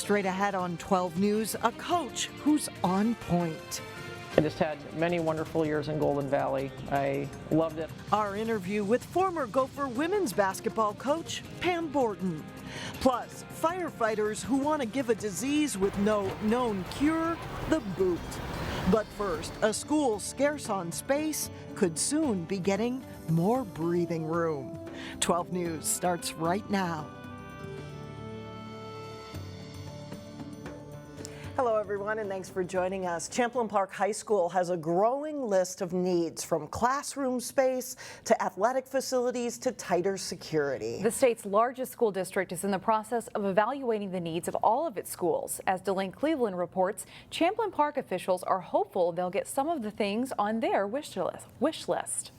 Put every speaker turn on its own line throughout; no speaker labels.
Straight ahead on 12 News, a coach who's on point.
I just had many wonderful years in Golden Valley. I loved it.
Our interview with former Gopher women's basketball coach Pam Borton. Plus, firefighters who want to give a disease with no known cure the boot. But first, a school scarce on space could soon be getting more breathing room. 12 News starts right now. Hello, everyone, and thanks for joining us. Champlain Park High School has a growing list of needs, from classroom space to athletic facilities to tighter security.
The state's largest school district is in the process of evaluating the needs of all of its schools. As Delane Cleveland reports, Champlain Park officials are hopeful they'll get some of the things on their wish list.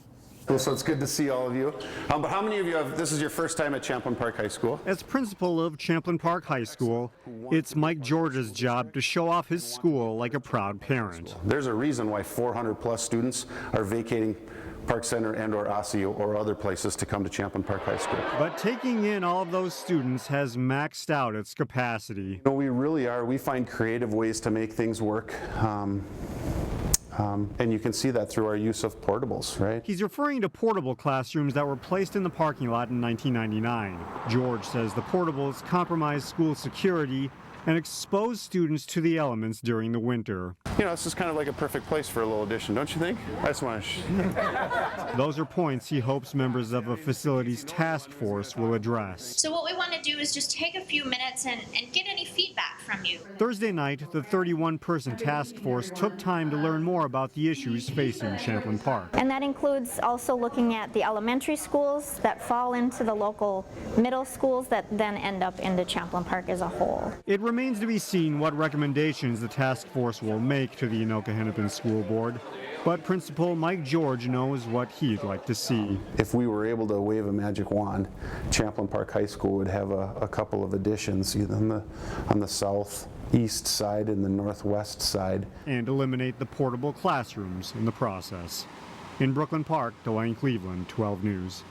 So it's good to see all of you. But how many of you this is your first time at Champlain Park High School?
As principal of Champlain Park High School, it's Mike George's job to show off his school like a proud parent.
There's a reason why 400 plus students are vacating Park Center and or Osseo or other places to come to Champlain Park High School.
But taking in all of those students has maxed out its capacity.
We really are. We find creative ways to make things work. And you can see that through our use of portables, right?
He's referring to portable classrooms that were placed in the parking lot in 1999. George says the portables compromise school security and expose students to the elements during the winter.
This is kind of like a perfect place for a little addition, don't you think? I just want to...
Those are points he hopes members of a facilities task force will address.
So what we want to do is just take a few minutes and get any feedback from you.
Thursday night, the 31-person task force took time to learn more about the issues facing Champlain Park.
And that includes also looking at the elementary schools that fall into the local middle schools that then end up into Champlain Park as a whole.
It remains to be seen what recommendations the task force will make to the Anoka-Hennepin School Board, but Principal Mike George knows what he'd like to see.
If we were able to wave a magic wand, Champlain Park High School would have a couple of additions, either on the southeast side and the northwest side.
And eliminate the portable classrooms in the process. In Brooklyn Park, Delane Cleveland, 12 News.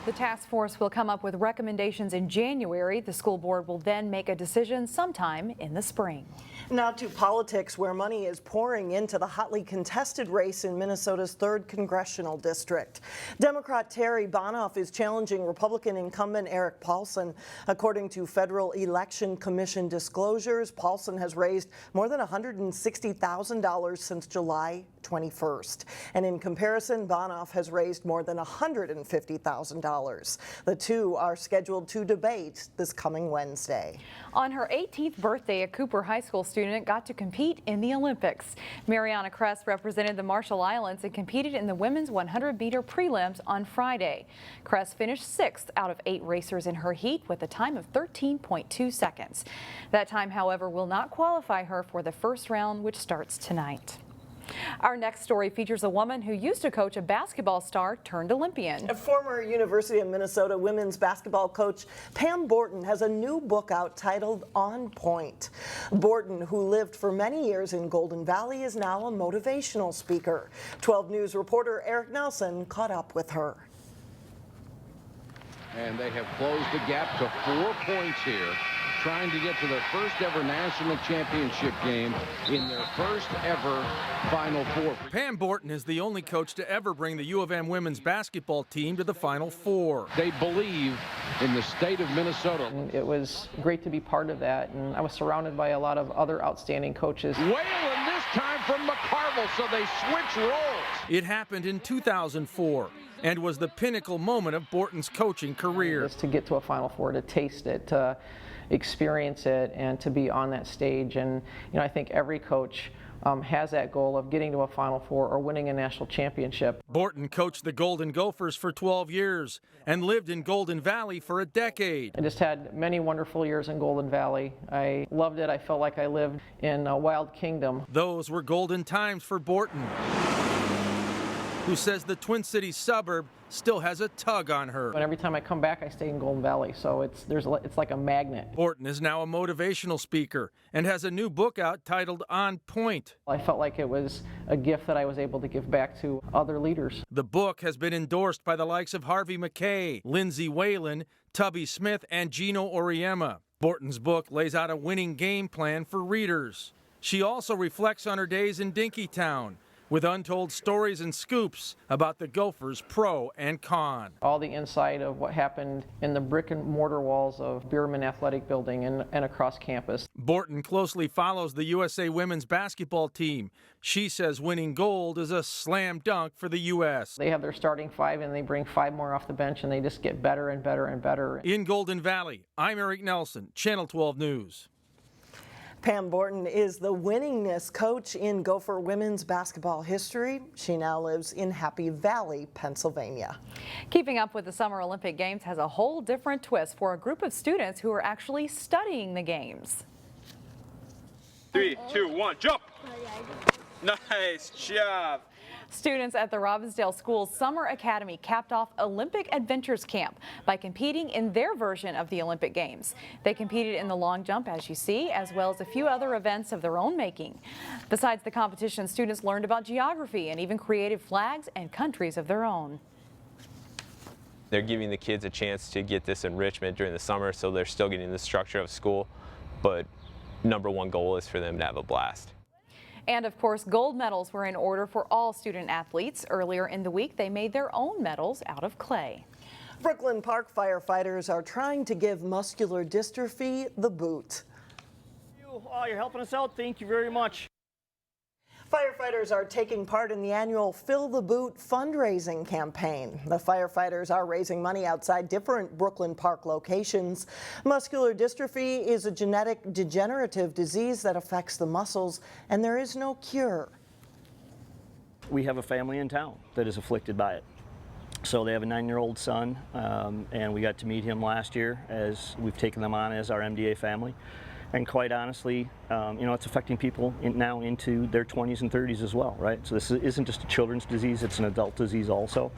The task force will come up with recommendations in January. The school board will then make a decision sometime in the spring.
Now to politics, where money is pouring into the hotly contested race in Minnesota's 3rd congressional district. Democrat Terry Bonoff is challenging Republican incumbent Paulsen. According to Federal Election Commission disclosures, Paulsen has raised more than $160,000 since July 21st. And in comparison, Bonoff has raised more than $150,000. The two are scheduled to debate this coming Wednesday.
On her 18th birthday, a Cooper High School student got to compete in the Olympics. Mariana Kress represented the Marshall Islands and competed in the women's 100-meter prelims on Friday. Kress finished 6th out of 8 racers in her heat with a time of 13.2 seconds. That time, however, will not qualify her for the first round, which starts tonight. Our next story features a woman who used to coach a basketball star turned Olympian.
A former University of Minnesota women's basketball coach Pam Borton has a new book out titled On Point. Borton, who lived for many years in Golden Valley, is now a motivational speaker. 12 News reporter Eric Nelson caught up with her.
And they have closed the gap to 4 points here, trying to get to their first ever national championship game in their first ever Final Four.
Pam Borton is the only coach to ever bring the U of M women's basketball team to the Final Four.
They believe in the state of Minnesota.
And it was great to be part of that, and I was surrounded by a lot of other outstanding coaches.
Whalen this time from McCarville, so they switch roles.
It happened in 2004 and was the pinnacle moment of Borton's coaching career.
Just to get to a Final Four, to taste it, to experience it, and to be on that stage. And I think every coach has that goal of getting to a Final Four or winning a national championship.
Borton coached the Golden Gophers for 12 years and lived in Golden Valley for a decade.
I just had many wonderful years in Golden Valley. I loved it. I felt like I lived in a wild kingdom.
Those were golden times for Borton, who says the Twin Cities suburb still has a tug on her.
And every time I come back, I stay in Golden Valley, so it's like a magnet.
Borton is now a motivational speaker and has a new book out titled On Point.
I felt like it was a gift that I was able to give back to other leaders.
The book has been endorsed by the likes of Harvey McKay, Lindsay Whalen, Tubby Smith, and Gino Auriemma. Borton's book lays out a winning game plan for readers. She also reflects on her days in Dinkytown, with untold stories and scoops about the Gophers' pro and con.
All the insight of what happened in the brick and mortar walls of Bierman Athletic Building and across campus.
Borton closely follows the USA women's basketball team. She says winning gold is a slam dunk for the U.S.
They have their starting 5 and they bring 5 more off the bench and they just get better and better and better.
In Golden Valley, I'm Eric Nelson, Channel 12 News.
Pam Borton is the winningest coach in Gopher women's basketball history. She now lives in Happy Valley, Pennsylvania.
Keeping up with the Summer Olympic Games has a whole different twist for a group of students who are actually studying the games.
3, 2, 1, jump! Nice job!
Students at the Robbinsdale School's Summer Academy capped off Olympic Adventures Camp by competing in their version of the Olympic Games. They competed in the long jump, as you see, as well as a few other events of their own making. Besides the competition, students learned about geography and even created flags and countries of their own.
They're giving the kids a chance to get this enrichment during the summer, so they're still getting the structure of school, but #1 goal is for them to have a blast.
And of course, gold medals were in order for all student athletes. Earlier in the week, they made their own medals out of clay.
Brooklyn Park firefighters are trying to give muscular dystrophy the boot.
You're helping us out. Thank you very much.
Firefighters are taking part in the annual Fill the Boot fundraising campaign. The firefighters are raising money outside different Brooklyn Park locations. Muscular dystrophy is a genetic degenerative disease that affects the muscles, and there is no cure.
We have a family in town that is afflicted by it. So they have a 9-year-old son, and we got to meet him last year as we've taken them on as our MDA family. And quite honestly, it's affecting people now into their 20s and 30s as well, right? So this isn't just a children's disease, it's an adult disease also.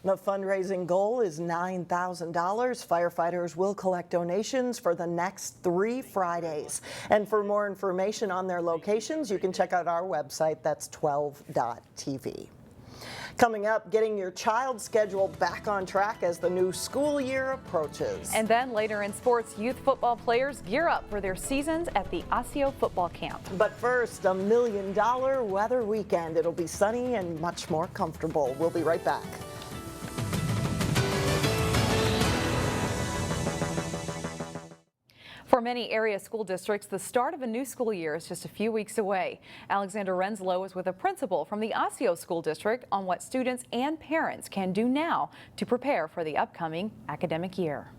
The fundraising goal is $9,000. Firefighters will collect donations for the next 3 Fridays. And for more information on their locations, you can check out our website, that's 12.tv. Coming up, getting your child's schedule back on track as the new school year approaches.
And then later in sports, youth football players gear up for their seasons at the Osseo football camp.
But first, $1 million weather weekend. It'll be sunny and much more comfortable. We'll be right back.
For many area school districts, the start of a new school year is just a few weeks away. Alexander Renslow is with a principal from the Osseo School District on what students and parents can do now to prepare for the upcoming academic year.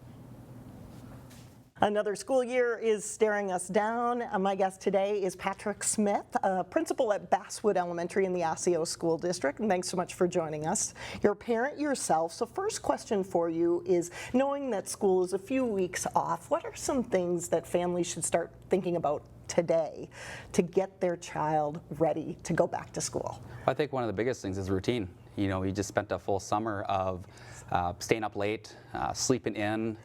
Another school year is staring us down. My guest today is Patrick Smith, principal at Basswood Elementary in the Osseo School District. And thanks so much for joining us. You're a parent yourself, so first question for you is, knowing that school is a few weeks off, what are some things that families should start thinking about today to get their child ready to go back to school?
I think one of the biggest things is routine. You know, we just spent a full summer of staying up late, sleeping in,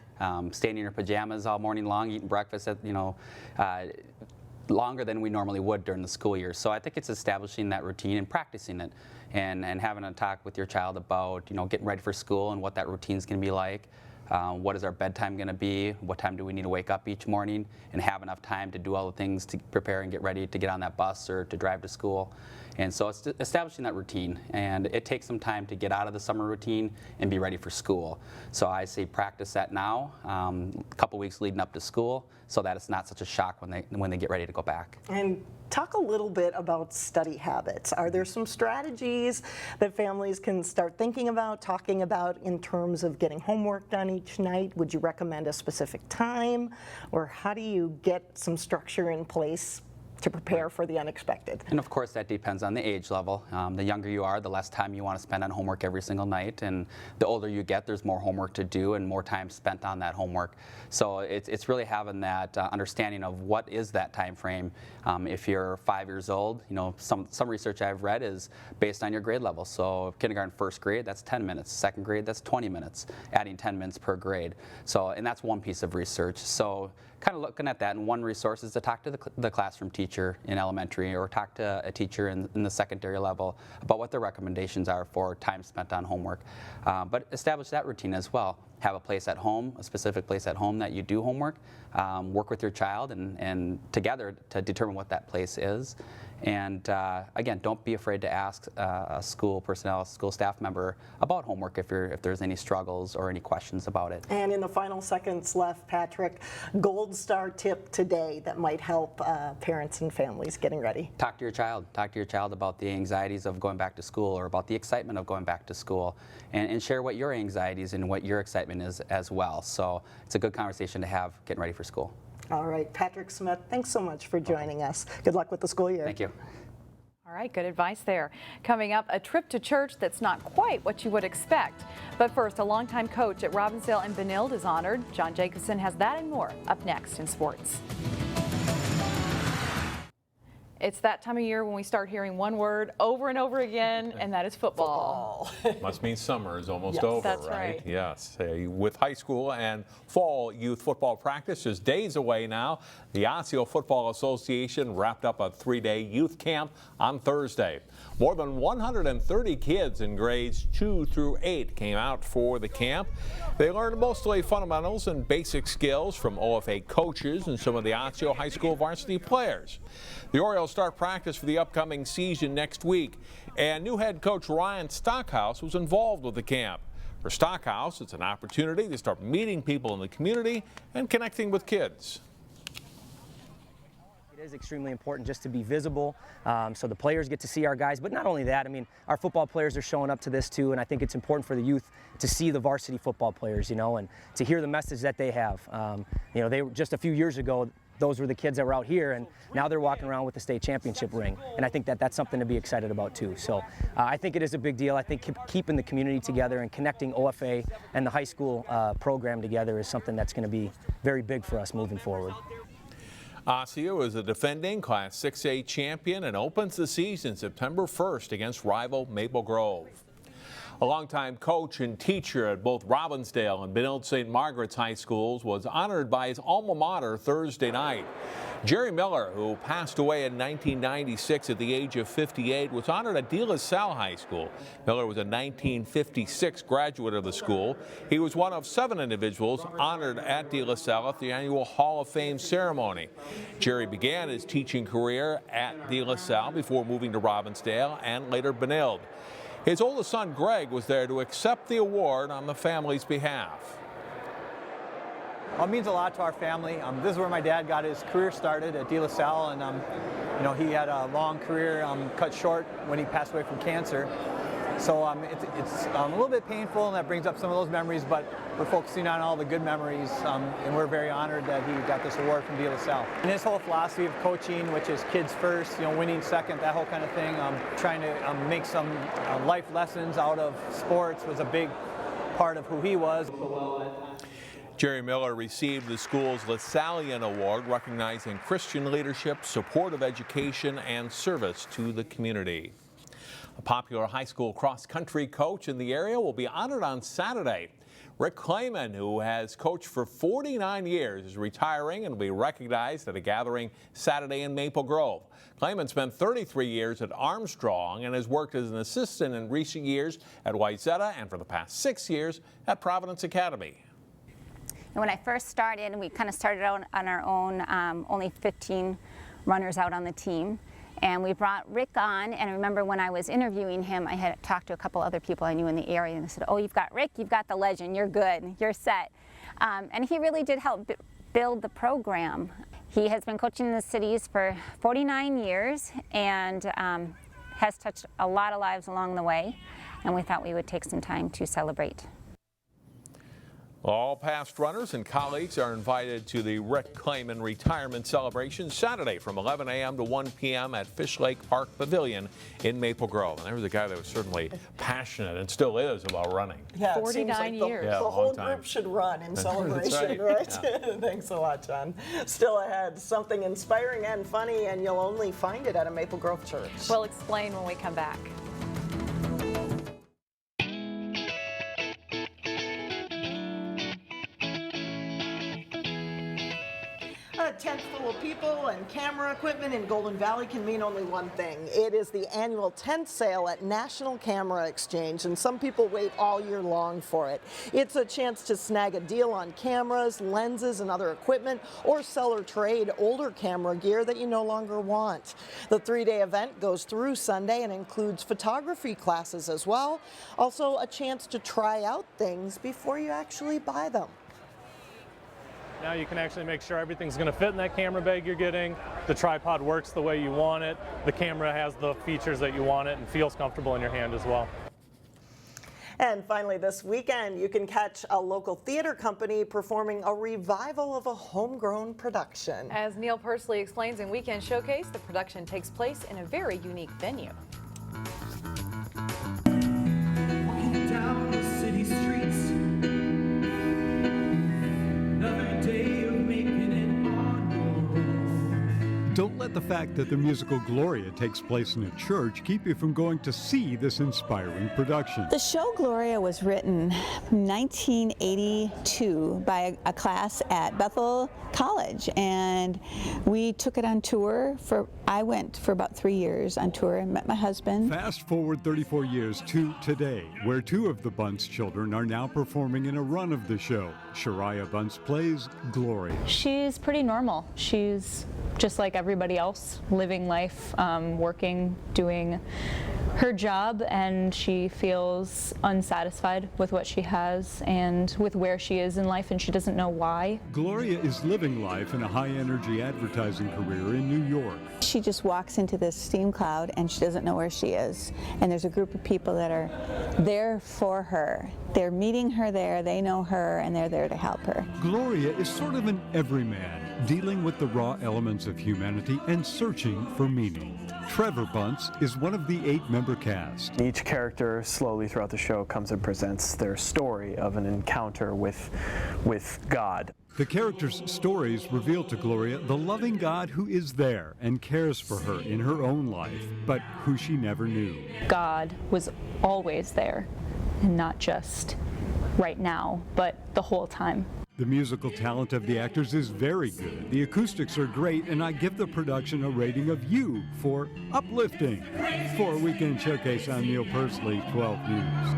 staying in your pajamas all morning long, eating breakfast at, longer than we normally would during the school year. So I think it's establishing that routine and practicing it and having a talk with your child about, getting ready for school and what that routine is going to be like. What is our bedtime going to be? What time do we need to wake up each morning and have enough time to do all the things to prepare and get ready to get on that bus or to drive to school? And so it's establishing that routine, and it takes some time to get out of the summer routine and be ready for school. So I say practice that now, a couple weeks leading up to school, so that it's not such a shock when they get ready to go back.
And talk a little bit about study habits. Are there some strategies that families can start thinking about, talking about in terms of getting homework done each night? Would you recommend a specific time, or how do you get some structure in place to prepare for the unexpected?
And of course that depends on the age level. The younger you are, the less time you want to spend on homework every single night, and the older you get, there's more homework to do and more time spent on that homework. So it's really having that understanding of what is that time frame. If you're 5 years old, some research I've read is based on your grade level. So kindergarten, first grade, that's 10 minutes. Second grade, that's 20 minutes, adding 10 minutes per grade. So, and that's one piece of research. So kind of looking at that, and one resource is to talk to the classroom teacher in elementary, or talk to a teacher in the secondary level about what their recommendations are for time spent on homework. But establish that routine as well. Have a place at home, a specific place at home that you do homework. Work with your child and together to determine what that place is. And again, don't be afraid to ask a school personnel, a school staff member about homework if there's any struggles or any questions about it.
And in the final seconds left, Patrick, gold star tip today that might help parents and families getting ready.
Talk to your child. Talk to your child about the anxieties of going back to school, or about the excitement of going back to school, and share what your anxieties and what your excitement is as well. So it's a good conversation to have getting ready for school.
All right, Patrick Smith, thanks so much for joining us. Good luck with the school year.
Thank you.
All right, good advice there. Coming up, a trip to church that's not quite what you would expect. But first, a longtime coach at Robbinsdale and Benilde is honored. John Jacobson has that and more up next in sports. It's that time of year when we start hearing one word over and over again, and that is football.
Must mean summer is almost
Yes,
over,
that's right.
Yes. With high school and fall youth football practice just days away now, the Osseo Football Association wrapped up a 3-day youth camp on Thursday. More than 130 kids in grades 2 through 8 came out for the camp. They learned mostly fundamentals and basic skills from OFA coaches and some of the Osseo High School varsity players. The Orioles start practice for the upcoming season next week, and new head coach Ryan Stockhouse was involved with the camp. For Stockhouse, it's an opportunity to start meeting people in the community and connecting with kids.
It is extremely important just to be visible, so the players get to see our guys. But not only that, I mean, our football players are showing up to this too, and I think it's important for the youth to see the varsity football players, you know, and to hear the message that they have. You know, they just a few years ago, those were the kids that were out here, and now they're walking around with the state championship ring, and I think that that's something to be excited about too. So I think it is a big deal. I think keeping the community together and connecting OFA and the high school program together is something that's going to be very big for us moving forward.
Osseo is a defending Class 6A champion and opens the season September 1st against rival Maple Grove. A longtime coach and teacher at both Robbinsdale and Benilde St. Margaret's high schools was honored by his alma mater Thursday night. Jerry Miller, who passed away in 1996 at the age of 58, was honored at De La Salle High School. Miller was a 1956 graduate of the school. He was one of 7 individuals honored at De La Salle at the annual Hall of Fame ceremony. Jerry began his teaching career at De La Salle before moving to Robbinsdale and later Benilde. His oldest son, Greg, was there to accept the award on the family's behalf.
Well, it means a lot to our family. This is where my dad got his career started at De La Salle, and you know, he had a long career cut short when he passed away from cancer. So it's a little bit painful, and that brings up some of those memories, but we're focusing on all the good memories, and we're very honored that he got this award from De La Salle. And his whole philosophy of coaching, which is kids first, you know, winning second, that whole kind of thing, trying to make some life lessons out of sports was a big part of who he was.
Jerry Miller received the school's LaSallian Award, recognizing Christian leadership, supportive education, and service to the community. A popular high school cross-country coach in the area will be honored on Saturday. Rick Kleyman, who has coached for 49 years, is retiring and will be recognized at a gathering Saturday in Maple Grove. Kleyman spent 33 years at Armstrong and has worked as an assistant in recent years at Wayzata and for the past 6 years at Providence Academy.
And when I first started, we kind of started out on our own, only 15 runners out on the team. And we brought Rick on, and I remember when I was interviewing him, I had talked to a couple other people I knew in the area, and they said, oh, you've got Rick, you've got the legend, you're good, you're set. And he really did help build the program. He has been coaching in the cities for 49 years and has touched a lot of lives along the way, and we thought we would take some time to celebrate.
All past runners and colleagues are invited to the Rick Kleyman retirement celebration Saturday from 11 a.m. to 1 p.m. at Fish Lake Park Pavilion in Maple Grove. And there was a guy that was certainly passionate and still is about running.
Yeah,
49 years.
The whole group should run in celebration, right? Yeah. Thanks a lot, John. Still ahead, something inspiring and funny, and you'll only find it at a Maple Grove church.
We'll explain when we come back.
tent full of people and camera equipment in Golden Valley can mean only one thing. It is the annual tent sale at National Camera Exchange, and some people wait all year long for it. It's a chance to snag a deal on cameras, lenses, and other equipment, or sell or trade older camera gear that you no longer want. The 3-day event goes through Sunday and includes photography classes as well. Also, a chance to try out things before you actually buy them.
Now you can actually make sure everything's going to fit in that camera bag you're getting. The tripod works the way you want it. The camera has the features that you want it and feels comfortable in your hand as well.
And finally this weekend, you can catch a local theater company performing a revival of a homegrown production.
As Neil Persley explains in Weekend Showcase, the production takes place in a very unique venue.
Walking down the city streets, another day of making it on your own.
Don't let the fact that the musical Gloria takes place in a church keep you from going to see this inspiring production.
The show Gloria was written 1982 by a class at Bethel College, and we took it on tour I went for about 3 years on tour and met my husband.
Fast forward 34 years to today, where 2 of the Bunce children are now performing in a run of the show. Shariah Bunce plays Gloria.
She's pretty normal. She's just like everybody else, living life, working, doing her job, and she feels unsatisfied with what she has and with where she is in life, and she doesn't know why.
Gloria is living life in a high-energy advertising career in New York.
She just walks into this steam cloud and she doesn't know where she is. And there's a group of people that are there for her. They're meeting her there, they know her, and they're there to help her.
Gloria is sort of an everyman, dealing with the raw elements of humanity and searching for meaning. Trevor Bunce is one of the 8-member cast.
Each character slowly throughout the show comes and presents their story of an encounter with God.
The characters' stories reveal to Gloria the loving God who is there and cares for her in her own life, but who she never knew.
God was always there, and not just right now, but the whole time.
The musical talent of the actors is very good. The acoustics are great, and I give the production a rating of U for uplifting. For Weekend Showcase, I'm Neil Persley, 12 News.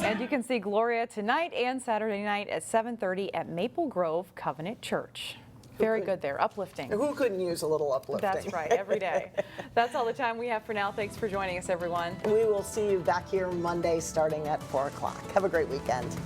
And you can see Gloria tonight and Saturday night at 7:30 at Maple Grove Covenant Church. Very good there, uplifting.
Who couldn't use a little uplifting?
That's right, every day. That's all the time we have for now. Thanks for joining us, everyone.
We will see you back here Monday starting at 4 o'clock. Have a great weekend.